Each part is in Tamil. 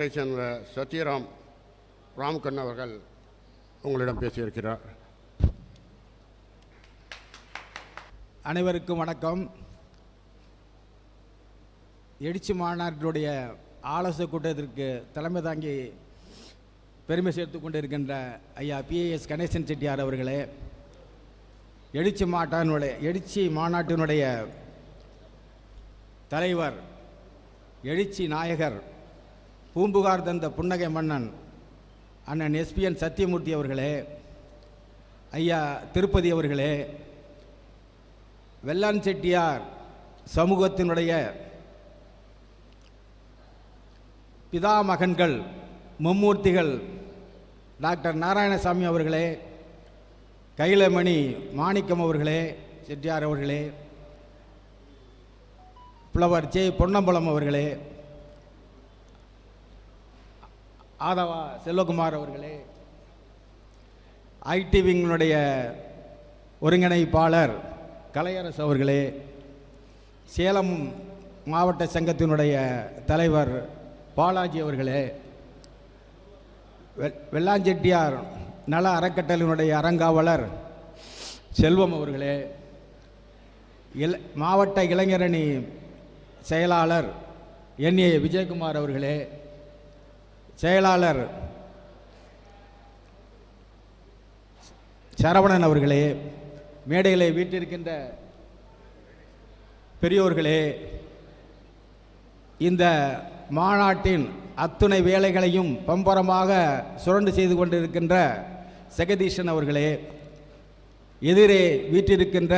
சேர்ந்த சத்யராம் ராம்கண்ணன் அவர்கள் உங்களிடம் பேசியிருக்கிறார். அனைவருக்கும் வணக்கம். எழுச்சி மாநாட்டினுடைய ஆலோசனை கூட்டத்திற்கு தலைமை தாங்கி பெருமை சேர்த்து கொண்டிருக்கின்ற ஐயா PAS கணேசன் செட்டியார் அவர்களே, எழுச்சி மாநாட்டினுடைய தலைவர், எழுச்சி நாயகர், பூம்புகார் தந்த புன்னகை மன்னன் அண்ணன் SPN சத்தியமூர்த்தி அவர்களே, ஐயா திருப்பதி அவர்களே, வெள்ளான் செட்டியார் சமூகத்தினுடைய பிதாமகன்கள் மும்மூர்த்திகள் டாக்டர் நாராயணசாமி அவர்களே, கைலமணி மாணிக்கம் அவர்களே, செட்டியார் அவர்களே, புலவர் ஜே பொன்னம்பலம் அவர்களே, ஆதவா செல்வகுமார் அவர்களே, ஐடி விங்கினுடைய ஒருங்கிணைப்பாளர் கலையரசு அவர்களே, சேலம் மாவட்ட சங்கத்தினுடைய தலைவர் பாலாஜி அவர்களே, வெள்ளாஞ்செட்டியார் நல அறக்கட்டளையினுடைய அறங்காவலர் செல்வம் அவர்களே, மாவட்ட இளைஞரணி செயலாளர் NA விஜயகுமார் அவர்களே, செயலாளர் சரவணன் அவர்களே, மேடைகளை வீட்டிருக்கின்ற பெரியோர்களே, இந்த மாநாட்டின் அத்துணை வேலைகளையும் பம்பரமாக சுரண்டு செய்து கொண்டிருக்கின்ற ஜெகதீஷன் அவர்களே, எதிரே வீட்டிருக்கின்ற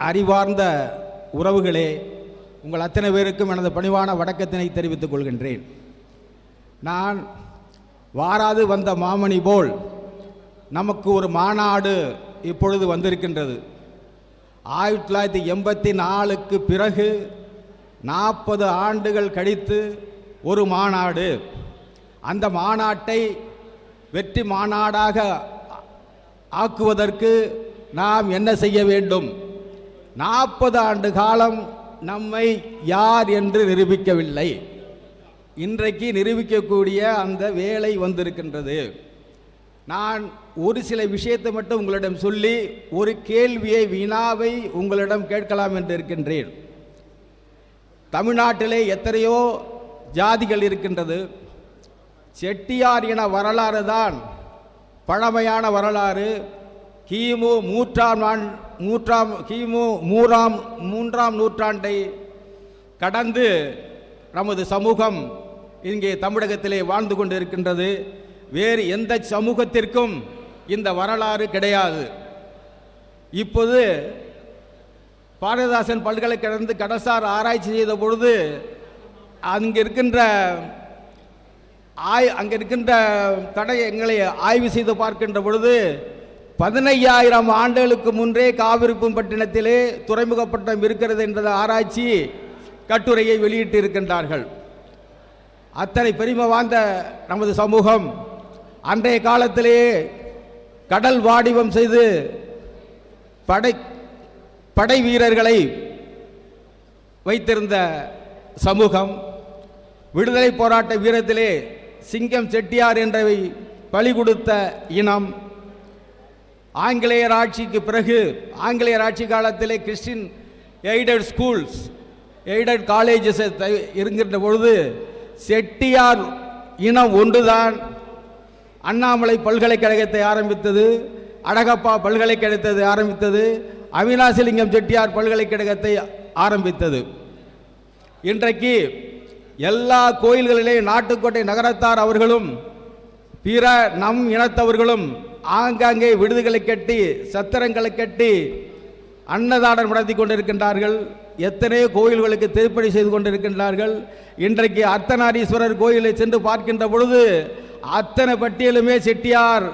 அறிவார்ந்த உறவுகளே, உங்கள் அத்தனை பேருக்கும் எனது பணிவான வணக்கத்தினை தெரிவித்துக் கொள்கின்றேன். நான் வாராது வந்த மாமணி போல் நமக்கு ஒரு மாநாடு இப்பொழுது வந்திருக்கின்றது. 1984க்கு பிறகு 40 ஆண்டுகள் கழித்து ஒரு மாநாடு. அந்த மாநாட்டை வெற்றி மாநாடாக ஆக்குவதற்கு நாம் என்ன செய்ய வேண்டும்? 40 ஆண்டு காலம் நம்மை யார் என்று நிரூபிக்கவில்லை. இன்றைக்கு நிரூபிக்கக்கூடிய அந்த வேலை வந்திருக்கின்றது. நான் ஒரு சில விஷயத்தை மட்டும் உங்களிடம் சொல்லி ஒரு கேள்வியை, வினாவை உங்களிடம் கேட்கலாம் என்று இருக்கின்றேன். தமிழ்நாட்டிலே எத்தனையோ ஜாதிகள் இருக்கின்றது. செட்டியார் இன வரலாறு தான் பழமையான வரலாறு. கிமு 3ஆம் நூற்றாண்டை கடந்து நமது சமூகம் இங்கே தமிழகத்திலே வாழ்ந்து கொண்டு இருக்கின்றது. வேறு எந்த சமூகத்திற்கும் இந்த வரலாறு கிடையாது. இப்போது பாரதிதாசன் பல்கலைக்கழகத்தில் கடல்சார் ஆராய்ச்சி செய்த பொழுது அங்கே இருக்கின்ற தடயங்களை ஆய்வு செய்து பார்க்கின்ற பொழுது 15,000 ஆண்டுகளுக்கு முன்றே காவிரிப்பட்டினத்திலே துறைமுகப்பட்டினம் இருக்கிறது என்ற ஆராய்ச்சி கட்டுரையை வெளியிட்டு இருக்கின்றார்கள். அத்தனை பெருமை வாய்ந்த நமது சமூகம் அன்றைய காலத்திலேயே கடல் வாடிவம் செய்து படை வீரர்களை வைத்திருந்த சமூகம். விடுதலை போராட்ட வீரத்திலே சிங்கம் செட்டியார் என்றவை பலி கொடுத்த இனம். ஆங்கிலேயர் ஆட்சிக்கு பிறகு, ஆங்கிலேயர் ஆட்சி காலத்திலே Christian aided schools, aided colleges இருக்கின்ற பொழுது செட்டியார் இனம் ஒன்றுதான் அண்ணாமலை பல்கலைக்கழகத்தை ஆரம்பித்தது, அழகப்பா பல்கலைக்கழகத்தை ஆரம்பித்தது, அவினாசிலிங்கம் செட்டியார் பல்கலைக்கழகத்தை ஆரம்பித்தது. இன்றைக்கு எல்லா கோயில்களிலே நாட்டுக்கோட்டை நகரத்தார் அவர்களும் பிற நம் இனத்தவர்களும் ஆங்காங்கே விடுதிகளை கட்டி, சத்திரங்களை கட்டி அன்னதானம் நடத்தி கொண்டிருக்கின்றார்கள். எத்தனையோ கோயில்களுக்கு திருப்பணி செய்து கொண்டிருக்கின்றார்கள். இன்றைக்கு அர்த்தநாரீஸ்வரர் கோயிலை சென்று பார்க்கின்ற பொழுது அத்தனை பட்டியலுமே செட்டியார்.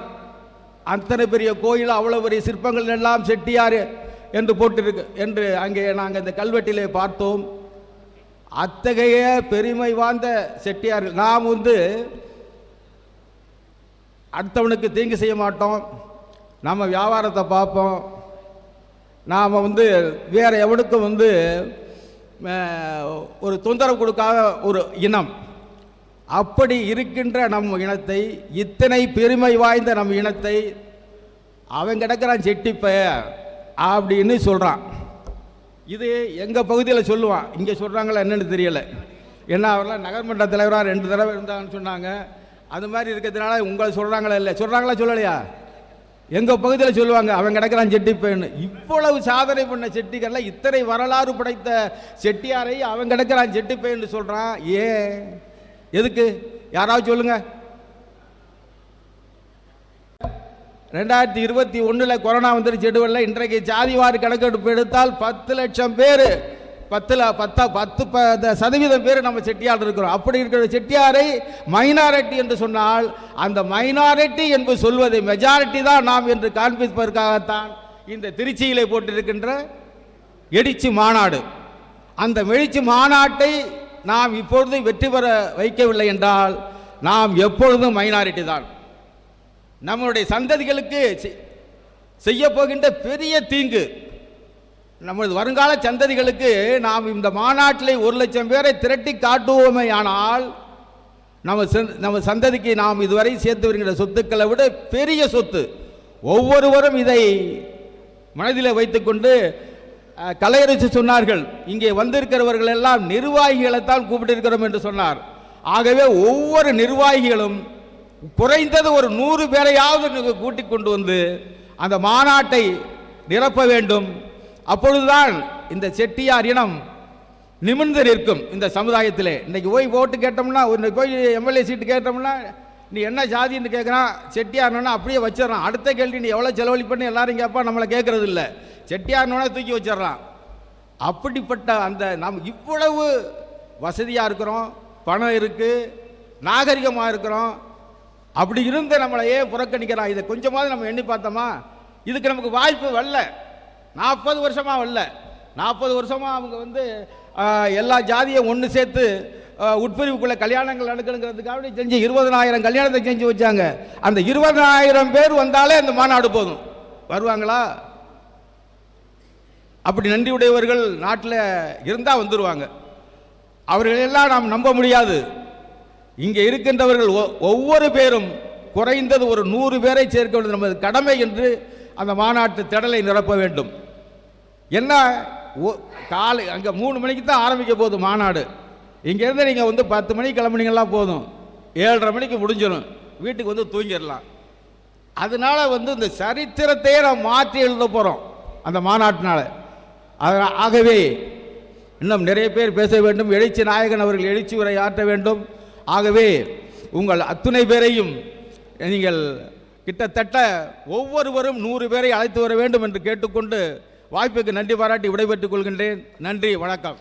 அத்தனை பெரிய கோயில், அவ்வளவு பெரிய சிற்பங்கள் எல்லாம் செட்டியார் என்று போட்டிருக்கு என்று அங்கே நாங்கள் இந்த கல்வெட்டிலே பார்த்தோம். அத்தகைய பெருமை வாய்ந்த செட்டியார்கள். நாம் அடுத்தவனுக்கு தீங்கு செய்ய மாட்டோம். நம்ம வியாபாரத்தை பார்ப்போம். நாம் வேறு எவனுக்கும் ஒரு தொந்தரவு கொடுக்காத ஒரு இனம். அப்படி இருக்கின்ற நம் இனத்தை, இத்தனை பெருமை வாய்ந்த நம் இனத்தை அவன் கிடக்கிறான் செட்டிப்ப அப்படின்னு சொல்கிறான். இது எங்கள் பகுதியில் சொல்லுவான், இங்கே சொல்கிறாங்களா என்னன்னு தெரியலை. ஏன்னா அவரெல்லாம் நகர்மன்ற தலைவராக 2 தடவை இருந்தாங்கன்னு சொன்னாங்க. அது மாதிரி இருக்கிறதுனால உங்களை சொல்கிறாங்களா இல்லை, சொல்கிறாங்களா சொல்லலையா? எங்கள் பகுதியில் சொல்லுவாங்க அவன் கிடக்கிறான் செட்டிப்பேன்னு. இவ்வளவு சாதனை பண்ண செட்டிகரில் இத்தனை வரலாறு படைத்த செட்டியாரை அவன் கிடக்கிறான் செட்டிப்பேன்னு சொல்கிறான். ஏன், எதுக்கு, யாராவது சொல்லுங்க. 2021 கொரோனா வந்துருச்சு செடுவல்ல. இன்றைக்கு ஜாதிவாரி கணக்கெடுப்பு எடுத்தால் 10 லட்சம் பேர், 10% பேர் நம்ம செட்டியார் இருக்கிறோம். அப்படி இருக்கிற செட்டியாரை மைனாரிட்டி என்று சொன்னால் அந்த மைனாரிட்டி என்று சொல்வதை மெஜாரிட்டி தான் நாம் என்று காண்பிப்பதற்காகத்தான் இந்த திருச்சியிலே போட்டிருக்கின்ற எழுச்சி மாநாடு. அந்த எழுச்சி மாநாட்டை நாம் இப்பொழுது வெற்றி பெற வைக்கவில்லை என்றால் நாம் எப்பொழுதும் மைனாரிட்டி தான். நம்முடைய சந்ததிகளுக்கு செய்ய போகின்ற பெரிய தீங்கு, நமது வருங்கால சந்ததிகளுக்கு நாம் இந்த மாநாட்டில் 1 லட்சம் பேரை திரட்டி காட்டுவோமே ஆனால் நம்ம சந்ததிக்கு நாம் இதுவரை சேர்த்து வருகின்ற சொத்துக்களை விட பெரிய சொத்து. ஒவ்வொருவரும் இதை மனதில் வைத்துக்கொண்டு கலையரசு சொன்னார்கள், இங்கே வந்திருக்கிறவர்கள் எல்லாம் நிர்வாகிகளைத்தான் கூப்பிட்டிருக்கிறோம் என்று சொன்னார். ஆகவே ஒவ்வொரு நிர்வாகிகளும் குறைந்தது ஒரு 100 பேரையாவது கூட்டிக் கொண்டு வந்து அந்த மாநாட்டை நிரப்ப வேண்டும். அப்பொழுதுதான் இந்த செட்டியார் இனம் நிமிர்ந்து நிற்கும் இந்த சமுதாயத்திலே. இன்னைக்கு போய் ஓட்டு கேட்டோம்னா, போய் எம்எல்ஏ சீட்டு கேட்டோம்னா நீ என்ன ஜாதின்னு கேட்குறான், செட்டியார்னா அப்படியே வச்சிடறான். அடுத்த கேள்வி நீ எவ்வளோ செலவழிப்பண்ணு எல்லாரும் கேட்பா, நம்மளை கேட்கறது இல்லை. செட்டியார்னோட தூக்கி வச்சிடறான். அப்படிப்பட்ட அந்த நாம் இவ்வளவு வசதியாக இருக்கிறோம், பணம் இருக்குது, நாகரிகமாக இருக்கிறோம். அப்படி இருந்த நம்மளை ஏன் புறக்கணிக்கிறான்? இதை கொஞ்சமாவது நம்ம எண்ணி பார்த்தோமா? இதுக்கு நமக்கு வாய்ப்பு வரல. 40 வருஷமாக வரல. 40 வருஷமாக அவங்க வந்து எல்லா ஜாதியும் ஒன்று சேர்த்து உட்பிரிவுக்குள்ள கல்யாணங்கள் நடக்கணுங்கிறதுக்காக செஞ்சு 20,000 கல்யாணத்தை செஞ்சு வச்சாங்க. அந்த 20,000 பேர் வந்தாலே அந்த மாநாடு போதும். வருவாங்களா? அப்படி நன்றி உடையவர்கள் நாட்டில் இருந்தால் வந்துடுவாங்க. அவர்களெல்லாம் நாம் நம்ப முடியாது. இங்கே இருக்கின்றவர்கள் ஒவ்வொரு பேரும் குறைந்தது ஒரு 100 பேரை சேர்க்க வேண்டியது நமது கடமை என்று அந்த மாநாட்டு திடலை நிரப்ப வேண்டும். என்ன காலை அங்கே 3 மணிக்கு தான் ஆரம்பிக்க போகுது மாநாடு. இங்கேருந்து நீங்கள் வந்து 10 மணிக்கு கிளம்புனீங்கன்னா போதும், 7:30 மணிக்கு முடிஞ்சிடும், வீட்டுக்கு வந்து தூங்கிடலாம். அதனால வந்து இந்த சரித்திரத்தையே நாம் மாற்றி எழுத போகிறோம் அந்த மாநாட்டினால. ஆகவே இன்னும் நிறைய பேர் பேச வேண்டும். எழுச்சி நாயகன் அவர்கள் எழுச்சி உரை ஆற்ற வேண்டும். ஆகவே உங்கள் அத்துணை பேரையும் நீங்கள் கிட்டத்தட்ட ஒவ்வொருவரும் 100 பேரை அழைத்து வர வேண்டும் என்று கேட்டுக்கொண்டு வாய்ப்புக்கு நன்றி பாராட்டி விடைபெற்றுக் கொள்கின்றேன். நன்றி, வணக்கம்.